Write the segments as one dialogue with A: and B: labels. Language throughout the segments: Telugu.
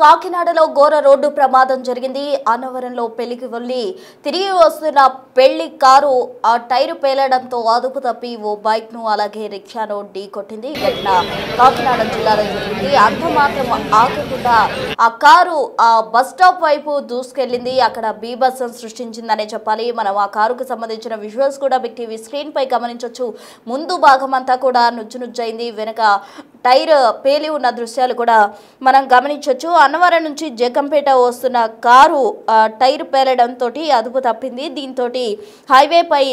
A: కాకినాడలో ఘోర రోడ్డు ప్రమాదం జరిగింది. అన్నవరంలో పెళ్లికి వెళ్లి తిరిగి వస్తున్న పెళ్లి కారు ఆ టైరు పేలడంతో అదుపు తప్పి ఓ బైక్ ను అలాగే రిక్షాను ఢీకొట్టింది. ఘటన కాకినాడ జిల్లాలో జరిగింది. అంత మాత్రం ఆగకుండా ఆ కారు ఆ బస్ స్టాప్ వైపు దూసుకెళ్లింది. అక్కడ బీభత్సం సృష్టించిందనే చెప్పాలి. మనం ఆ కారుకు సంబంధించిన విజువల్స్ కూడా బిగ్ టీవీ స్క్రీన్ పై గమనించవచ్చు. ముందు భాగం అంతా కూడా నుజ్జు నుజ్జైంది. వెనక టైర్ పేలి ఉన్న దృశ్యాలు కూడా మనం గమనించవచ్చు. అన్నవరం నుంచి జగ్గంపేట వస్తున్న కారు టైర్ పేలడంతో అదుపు తప్పింది. దీంతో హైవేపై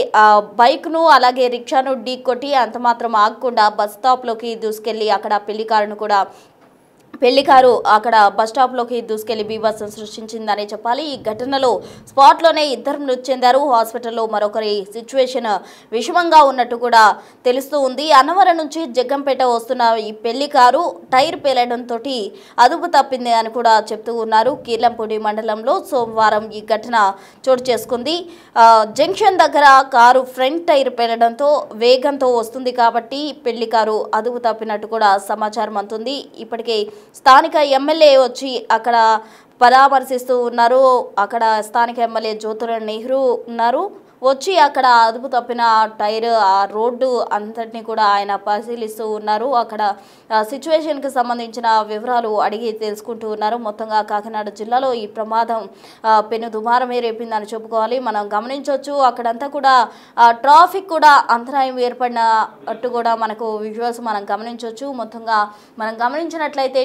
A: బైక్ను అలాగే రిక్షాను ఢీకొట్టి అంత మాత్రం ఆగకుండా బస్ స్టాప్లోకి దూసుకెళ్లి అక్కడ పెళ్లి కారు అక్కడ బస్ స్టాప్లోకి దూసుకెళ్లి బీభత్సం సృష్టించిందనే చెప్పాలి. ఈ ఘటనలో స్పాట్లోనే ఇద్దరు మృతి చెందారు. హాస్పిటల్లో మరొకరి సిచ్యువేషన్ విషమంగా ఉన్నట్టు కూడా తెలుస్తూ ఉంది. అన్నవరం నుంచి జగ్గంపేట వస్తున్న ఈ పెళ్లి కారు టైర్ పేలడంతో అదుపు తప్పింది అని కూడా చెప్తూ ఉన్నారు. కీర్లంపూడి మండలంలో సోమవారం ఈ ఘటన చోటు చేసుకుంది. జంక్షన్ దగ్గర కారు ఫ్రంట్ టైర్ పేలడంతో వేగంతో వస్తుంది కాబట్టి పెళ్లి కారు అదుపు తప్పినట్టు కూడా సమాచారం అందుతుంది. ఇప్పటికే స్థానిక ఎమ్మెల్యే వచ్చి అక్కడ పరామర్శిస్తూ ఉన్నారు. అక్కడ స్థానిక ఎమ్మెల్యే జ్యోతిరావు నెహ్రూ ఉన్నారు. వచ్చి అక్కడ అదుపు తప్పిన టైర్ ఆ రోడ్డు అంతటిని కూడా ఆయన పరిశీలిస్తూ ఉన్నారు. అక్కడ సిచ్యువేషన్కి సంబంధించిన వివరాలు అడిగి తెలుసుకుంటూ ఉన్నారు. మొత్తంగా కాకినాడ జిల్లాలో ఈ ప్రమాదం పెను దుమారమే రేపిందని చెప్పుకోవాలి. మనం గమనించవచ్చు. అక్కడంతా కూడా ట్రాఫిక్ కూడా అంతరాయం ఏర్పడినట్టు కూడా మనకు విజువల్స్ మనం గమనించవచ్చు. మొత్తంగా మనం గమనించినట్లయితే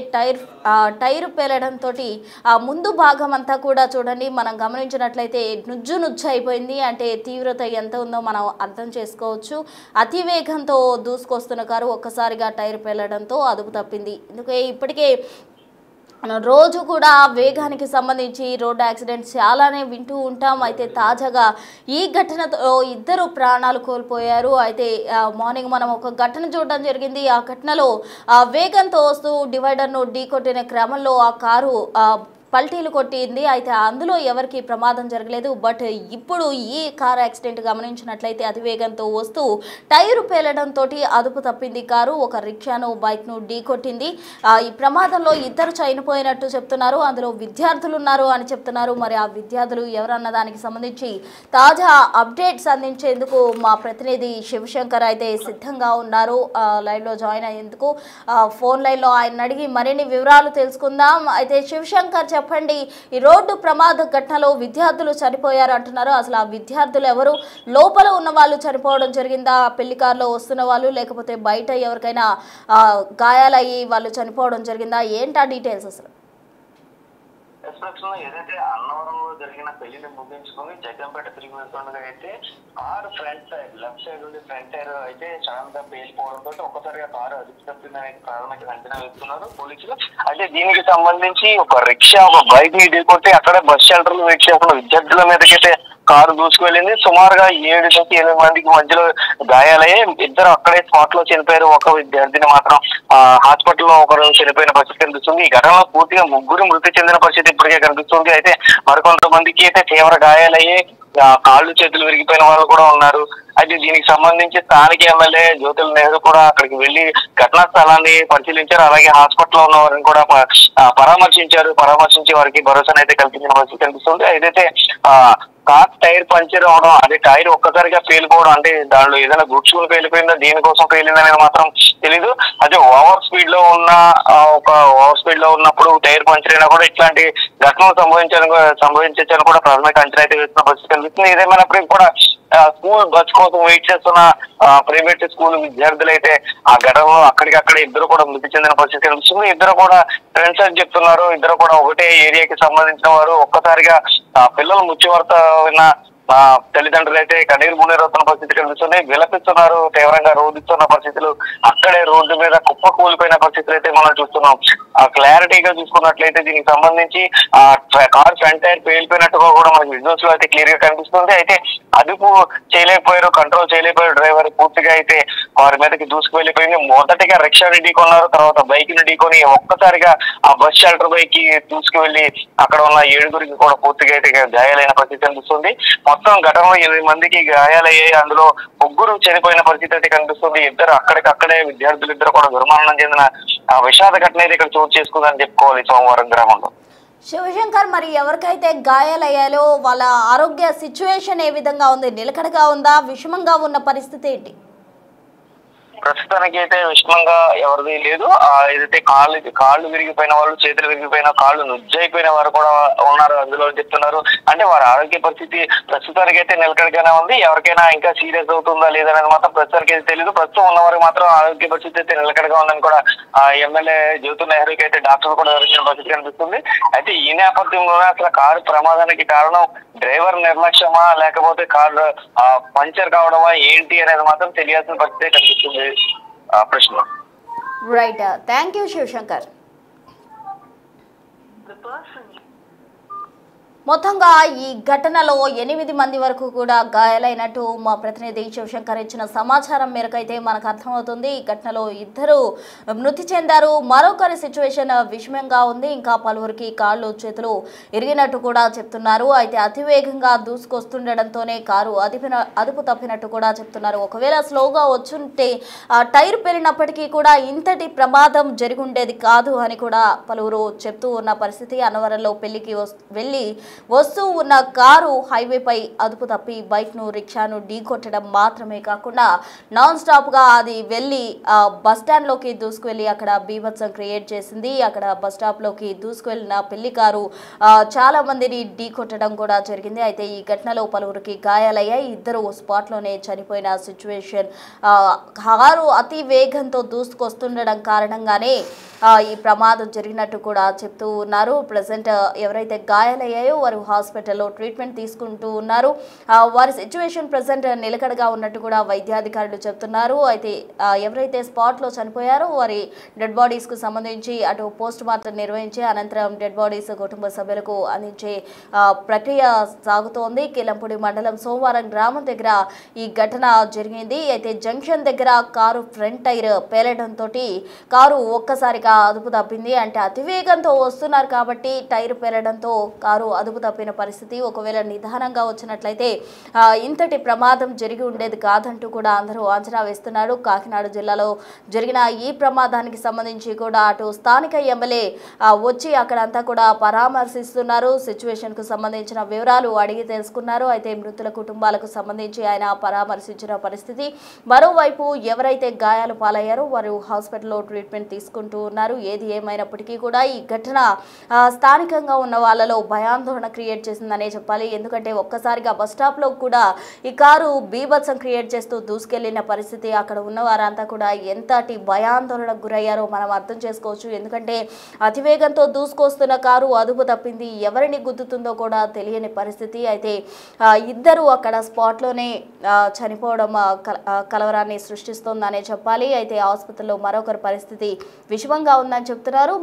A: టైర్ పేలడంతో ముందు భాగం అంతా కూడా చూడండి మనం గమనించినట్లయితే నుజ్జు అయిపోయింది. అంటే తీవ్రత ఎంత ఉందో మనం అర్థం చేసుకోవచ్చు. అతి వేగంతో దూసుకొస్తున్న కారు ఒక్కసారిగా టైర్ పేలడంతో అదుపు తప్పింది. ఎందుకంటే ఇప్పటికే రోజు కూడా వేగానికి సంబంధించి రోడ్డు యాక్సిడెంట్స్ చాలానే వింటూ ఉంటాం. అయితే తాజాగా ఈ ఘటనతో ఇద్దరు ప్రాణాలు కోల్పోయారు. అయితే మార్నింగ్ మనం ఒక ఘటన చూడడం జరిగింది. ఆ ఘటనలో వేగంతో వస్తూ డివైడర్ను ఢీకొట్టిన క్రమంలో ఆ కారు పల్టీలు కొట్టింది. అయితే అందులో ఎవరికి ప్రమాదం జరగలేదు. బట్ ఇప్పుడు ఈ కార్ యాక్సిడెంట్ గమనించినట్లయితే అతివేగంతో వస్తూ టైరు పేలడంతో అదుపు తప్పింది కారు. ఒక రిక్షాను బైక్ను ఢీకొట్టింది. ఈ ప్రమాదంలో ఇద్దరు చనిపోయినట్టు చెప్తున్నారు. అందులో విద్యార్థులు ఉన్నారు అని చెప్తున్నారు. మరి ఆ విద్యార్థులు ఎవరన్న దానికి సంబంధించి తాజా అప్డేట్స్ అందించేందుకు మా ప్రతినిధి శివశంకర్ అయితే సిద్ధంగా ఉన్నారు. లైవ్లో జాయిన్ అయ్యేందుకు ఫోన్ లైన్లో ఆయన అడిగి మరిన్ని వివరాలు తెలుసుకుందాం. అయితే శివశంకర్ చెప్పండి, ఈ రోడ్డు ప్రమాద ఘటనలో విద్యార్థులు చనిపోయారు అంటున్నారు. అసలు ఆ విద్యార్థులు ఎవరు? లోపల ఉన్న వాళ్ళు చనిపోవడం జరిగిందా? పెళ్లి కారులో వస్తున్న వాళ్ళు, లేకపోతే బయట ఎవరికైనా గాయాలయ్యి వాళ్ళు చనిపోవడం జరిగిందా? ఏంటా డీటెయిల్స్ అసలు?
B: ఏదైతే అన్నవరంలో జరిగిన పెళ్లిని ముగించుకుని జగ్గంపేట తిరిగి వెళ్తుండగా అయితే car front side left side నుండి ఫ్రంట్ టైర్ అయితే సడన్ గా పేలిపోవడంతో ఒక్కసారిగా కారు అదుపు తప్పిందని ప్రాథమిక అంచనా వేస్తున్నారు పోలీసులు. అయితే దీనికి సంబంధించి ఒక రిక్షా ఒక బైక్ ని ఢీకొట్టి అక్కడే బస్ షెల్టర్ లో వెయిట్ చేస్తున్న విద్యార్థుల మీదకైతే కారు దూసుకువెళ్ళింది. సుమారుగా 7 నుంచి 8 మందికి మధ్యలో గాయాలయ్యి ఇద్దరు అక్కడే స్పాట్ లో చనిపోయారు. ఒక విద్యార్థిని మాత్రం హాస్పిటల్లో ఒకరు చనిపోయిన పరిస్థితి కనిపిస్తుంది. ఈ ఘటనలో పూర్తిగా 3 మృతి చెందిన పరిస్థితి ఇప్పటికే కనిపిస్తుంది. అయితే మరికొంతమందికి అయితే తీవ్ర గాయాలయ్యి కాళ్ళు చేతులు విరిగిపోయిన వాళ్ళు కూడా ఉన్నారు. అయితే దీనికి సంబంధించి స్థానిక ఎమ్మెల్యే జ్యోతిరావు నెహ్రూ కూడా అక్కడికి వెళ్లి ఘటనా స్థలాన్ని పరిశీలించారు. అలాగే హాస్పిటల్లో ఉన్న వారిని కూడా పరామర్శించి వారికి భరోసానైతే కల్పించిన పరిస్థితి కనిపిస్తుంది. ఏదైతే కార్ టైర్ పంచర్ అవడం, అదే టైర్ ఒక్కసారిగా పేలిపోవడం, అంటే దానిలో ఏదైనా గుడ్చుకుని పేలిపోయిందో దేనికోసం పేలిందనేది మాత్రం తెలీదు. అదే ఓవర్ స్పీడ్ లో ఉన్నప్పుడు టైర్ పంచర్ అయినా కూడా ఇట్లాంటి ఘటనలు సంభవించని కూడా ప్రాథమిక అంచనా అయితే వేస్తున్న పరిస్థితి కనిపిస్తుంది. ఏదేమైనప్పటికీ కూడా స్కూల్ బస్ కోసం వెయిట్ చేస్తున్న ప్రైవేట్ స్కూల్ విద్యార్థులు అయితే ఆ ఘటనలో అక్కడికక్కడే ఇద్దరు కూడా మృతి చెందిన పరిస్థితి కనిపిస్తుంది. ఇద్దరు కూడా ఫ్రెండ్స్ అని చెప్తున్నారు. ఇద్దరు కూడా ఒకటే ఏరియాకి సంబంధించిన వారు. ఒక్కసారిగా పిల్లలు మృత్యువార్త విన్న తల్లిదండ్రులు అయితే కన్నీరు మున్నీరవుతున్న పరిస్థితి కనిపిస్తుంది. విలపిస్తున్నారు, తీవ్రంగా రోధిస్తున్న పరిస్థితులు, అక్కడే రోడ్డు మీద కుప్ప కూలిపోయిన పరిస్థితులు అయితే మనం చూస్తున్నాం. క్లారిటీగా చూసుకున్నట్లయితే దీనికి సంబంధించి కార్ ఫ్రంట్ టైర్ పేలిపోయినట్టుగా కూడా మనకి విజువల్స్ లో అయితే క్లియర్ గా కనిపిస్తుంది. అయితే అదుపు చేయలేకపోయారు, కంట్రోల్ చేయలేకపోయారు డ్రైవర్. పూర్తిగా అయితే వారి మీదకి దూసుకు వెళ్ళిపోయింది. మొదటిగా రిక్షాని ఢీకొన్నారు, తర్వాత బైక్ ని ఢీకొని ఒక్కసారిగా ఆ బస్ షెల్టర్ బైక్ కి దూసుకువెళ్లి అక్కడ ఉన్న 7గురికి కూడా పూర్తిగా అయితే గాయాలైన పరిస్థితి కనిపిస్తుంది. మొత్తం ఘటనలో 8 మందికి గాయాలయ్యాయి. అందులో 3 చనిపోయిన పరిస్థితి అయితే కనిపిస్తుంది. ఇద్దరు అక్కడికక్కడే విద్యార్థులు ఇద్దరు కూడా దుర్మరణం చెందిన విషాద ఘటన అయితే ఇక్కడ చోటు చేసుకుందని చెప్పుకోవాలి సోమవారం గ్రామంలో.
A: శివశంకర్, మరి ఎవరికైతే గాయాలయ్యాలో వాళ్ళ ఆరోగ్య సిచ్యువేషన్ ఏ విధంగా ఉంది? నిలకడగా ఉందా? విషమంగా ఉన్న పరిస్థితి ఏంటి?
B: ప్రస్తుతానికి అయితే విషమంగా ఎవరిది లేదు. ఏదైతే కాళ్ళు విరిగిపోయిన వాళ్ళు, చేతులు విరిగిపోయిన, కాళ్ళు నుజ్జైపోయిన వారు కూడా ఉన్నారు అందులో చెప్తున్నారు. అంటే వారి ఆరోగ్య పరిస్థితి ప్రస్తుతానికి అయితే నిలకడగానే ఉంది. ఎవరికైనా ఇంకా సీరియస్ అవుతుందా లేదనేది మాత్రం ప్రస్తుతానికి అయితే తెలియదు. ప్రస్తుతం ఉన్న వారికి మాత్రం ఆరోగ్య పరిస్థితి అయితే నిలకడగా ఉందని కూడా ఎమ్మెల్యే జ్యోతి నెహ్రూకి అయితే డాక్టర్ కూడా వివరించిన పరిస్థితి కనిపిస్తుంది. అయితే ఈ నేపథ్యంలోనే అసలు కారు ప్రమాదానికి కారణం డ్రైవర్ నిర్లక్ష్యమా లేకపోతే కారు పంచర్ కావడమా ఏంటి అనేది మాత్రం తెలియాల్సిన పరిస్థితి కనిపిస్తుంది. ప్రశ్న.
A: Right, thank you Shivshankar. మొత్తంగా ఈ ఘటనలో 8 మంది వరకు కూడా గాయాలైనట్టు మా ప్రతినిధి శివశంకర్ ఇచ్చిన సమాచారం మేరకైతే మనకు అర్థమవుతుంది. ఈ ఘటనలో 2 మృతి చెందారు. మరొకరి సిచ్యువేషన్ విషమంగా ఉంది. ఇంకా పలువురికి కాళ్ళు చేతులు ఇరిగినట్టు కూడా చెప్తున్నారు. అయితే అతివేగంగా దూసుకొస్తుండడంతోనే కారు అదుపు తప్పినట్టు కూడా చెప్తున్నారు. ఒకవేళ స్లోగా వచ్చుంటే టైర్ పేలినప్పటికీ కూడా ఇంతటి ప్రమాదం జరిగి ఉండేది కాదు అని కూడా పలువురు చెప్తూ ఉన్న పరిస్థితి. అన్నవరంలో పెళ్లికి వెళ్ళి వస్తూ ఉన్న కారు హైవేపై అదుపు తప్పి బైక్ను, రిక్షాను ఢీకొట్టడం మాత్రమే కాకుండా నాన్ స్టాప్గా అది వెళ్ళి బస్టాండ్లోకి దూసుకువెళ్ళి అక్కడ బీభత్సం క్రియేట్ చేసింది. అక్కడ బస్ స్టాప్లోకి దూసుకువెళ్ళిన పెళ్లి కారు చాలా మందిని ఢీకొట్టడం కూడా జరిగింది. అయితే ఈ ఘటనలో పలువురికి గాయాలయ్యాయి. 2 స్పాట్లోనే చనిపోయిన సిచ్యువేషన్. కారు అతి వేగంతో దూసుకొస్తుండడం కారణంగానే ఈ ప్రమాదం జరిగినట్టు కూడా చెప్తూ ఉన్నారు. ప్రజెంట్ ఎవరైతే గాయాలయ్యాయో వారు హాస్పిటల్లో ట్రీట్మెంట్ తీసుకుంటూ ఉన్నారు. వారి సిచ్యువేషన్ ప్రజెంట్ నిలకడగా ఉన్నట్టు కూడా వైద్యాధికారులు చెప్తున్నారు. అయితే ఎవరైతే స్పాట్లో చనిపోయారో వారి డెడ్ బాడీస్కు సంబంధించి అటు పోస్ట్ మార్టం నిర్వహించి అనంతరం డెడ్ బాడీస్ కుటుంబ సభ్యులకు అందించే ప్రక్రియ సాగుతోంది. కిలంపూడి మండలం సోమవారం గ్రామం దగ్గర ఈ ఘటన జరిగింది. అయితే జంక్షన్ దగ్గర కారు ఫ్రంట్ టైర్ పేలడంతో కారు ఒక్కసారిగా అదుపు తప్పింది. అంటే అతివేగంతో వస్తున్నారు కాబట్టి టైర్ పేలడంతో కారు అదుపు తప్పిన పరిస్థితి. ఒకవేళ నిదానంగా వచ్చినట్లయితే ఇంతటి ప్రమాదం జరిగి ఉండేది కాదంటూ కూడా అందరూ అంచనా వేస్తున్నారు. కాకినాడ జిల్లాలో జరిగిన ఈ ప్రమాదానికి సంబంధించి కూడా అటు స్థానిక ఎమ్మెల్యే వచ్చి అక్కడంతా కూడా పరామర్శిస్తున్నారు. సిచ్యువేషన్కు సంబంధించిన వివరాలు అడిగి తెలుసుకున్నారు. అయితే మృతుల కుటుంబాలకు సంబంధించి ఆయన పరామర్శించిన పరిస్థితి. మరోవైపు ఎవరైతే గాయాలు పాలయ్యారో వారు హాస్పిటల్లో ట్రీట్మెంట్ తీసుకుంటూ ఉన్నారు. ఏది ఏమైనప్పటికీ కూడా ఈ ఘటన స్థానికంగా ఉన్న వాళ్ళలో భయాందోళన క్రియేట్ చేసిందనే చెప్పాలి. ఎందుకంటే ఒక్కసారిగా బస్ స్టాప్లో కూడా ఈ కారు బీభత్సం క్రియేట్ చేస్తూ దూసుకెళ్లిన పరిస్థితి. అక్కడ ఉన్న వారంతా కూడా ఎంతటి భయాందోళనకు గురయ్యారో మనం అర్థం చేసుకోవచ్చు. ఎందుకంటే అతివేగంతో దూసుకొస్తున్న కారు అదుపు తప్పింది. ఎవరిని గుద్దుతుందో కూడా తెలియని పరిస్థితి. అయితే 2 అక్కడ స్పాట్లోనే చనిపోవడం కలవరాన్ని సృష్టిస్తోందనే చెప్పాలి. అయితే ఆసుపత్రిలో మరొకరి పరిస్థితి విషమంగా ఉందని చెప్తున్నారు.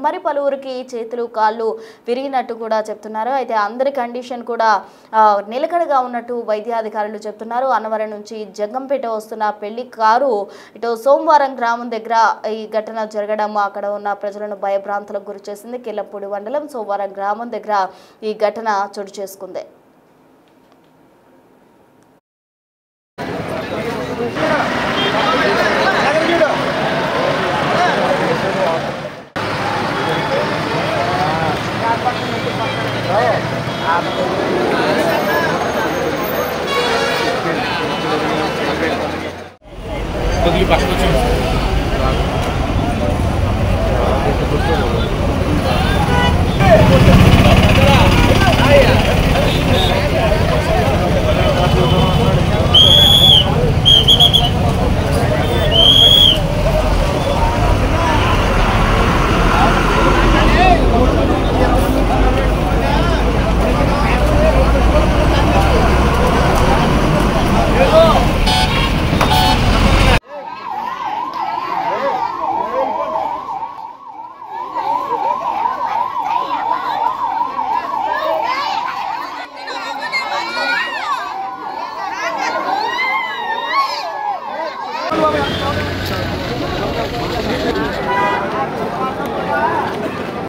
A: మరి పలువురికి చేతులు కాళ్ళు విరిగినట్టు కూడా చెప్తున్నారు. అయితే అందరి కండిషన్ కూడా నిలకడగా ఉన్నట్టు వైద్యాధికారులు చెప్తున్నారు. అన్నవరం నుంచి జగ్గంపేట వస్తున్న పెళ్లి కారు ఇటు సోమవారం గ్రామం దగ్గర ఈ ఘటన జరగడం అక్కడ ఉన్న ప్రజలను భయభ్రాంతులకు గురి చేసింది. కిలంపూడి మండలం సోమవారం గ్రామం దగ్గర ఈ ఘటన చోటు చేసుకుంది.
C: बदली